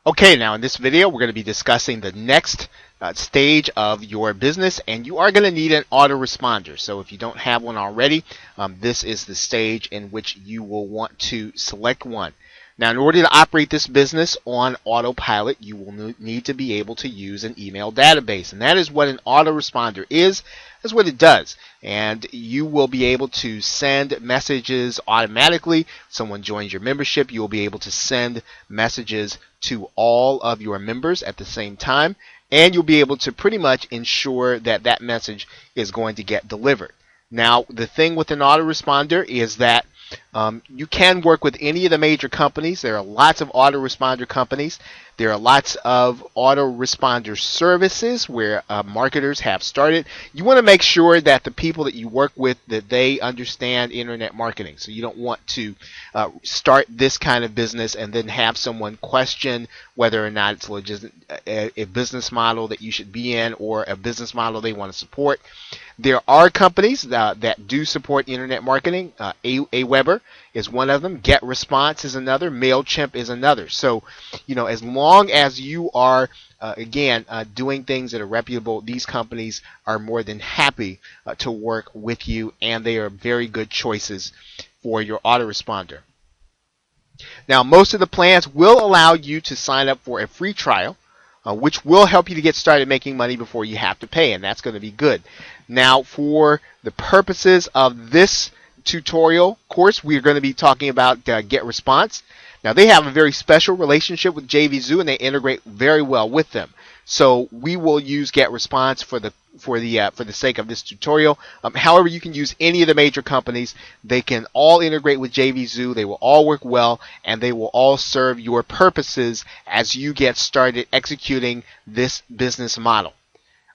Okay, now in this video we're going to be discussing the next stage of your business, and you are going to need an autoresponder. So if you don't have one already, this is the stage in which you will want to select one. Now, in order to operate this business on autopilot, you will need to be able to use an email database, and that is what an autoresponder is. That's what it does, and you will be able to send messages automatically. Someone joins your membership, you will be able to send messages to all of your members at the same time, and you'll be able to pretty much ensure that that message is going to get delivered. Now, the thing with an autoresponder is that you can work with any of the major companies. There are lots of autoresponder companies. There are lots of autoresponder services where marketers have started. You want to make sure that the people that you work with, that they understand internet marketing. So you don't want to start this kind of business and then have someone question whether or not it's a business model that you should be in or a business model they want to support. There are companies that do support internet marketing. Aweber is one of them. GetResponse is another. MailChimp is another. So, as long as you are, doing things that are reputable, these companies are more than happy to work with you, and they are very good choices for your autoresponder. Now, most of the plans will allow you to sign up for a free trial, which will help you to get started making money before you have to pay, and that's going to be good. Now, for the purposes of this tutorial course, we're going to be talking about GetResponse. Now, they have a very special relationship with JVZoo, and they integrate very well with them. So we will use GetResponse for the sake of this tutorial. However, you can use any of the major companies. They can all integrate with JVZoo. They will all work well, and they will all serve your purposes as you get started executing this business model.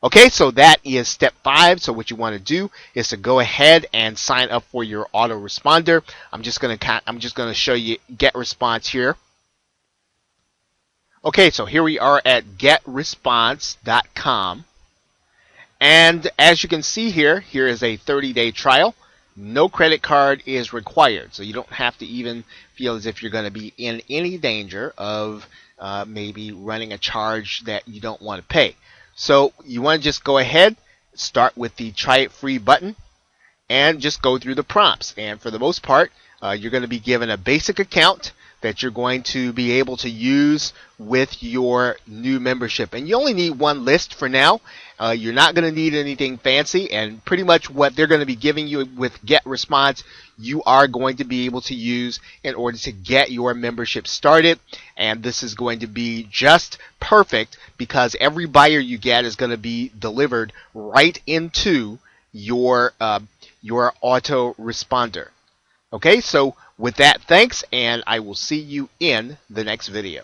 Okay, so that is step 5. So what you want to do is to go ahead and sign up for your autoresponder. I'm just going to show you GetResponse here. Okay, so here we are at getresponse.com. And as you can see here is a 30-day trial. No credit card is required, so you don't have to even feel as if you're going to be in any danger of maybe running a charge that you don't want to pay. So you want to just go ahead, start with the try it free button, and just go through the prompts. And for the most part, you're going to be given a basic account that you're going to be able to use with your new membership. And you only need one list for now. You're not going to need anything fancy, and pretty much what they're going to be giving you with GetResponse, you are going to be able to use in order to get your membership started. And this is going to be just perfect because every buyer you get is going to be delivered right into your autoresponder. Okay, so with that, thanks, and I will see you in the next video.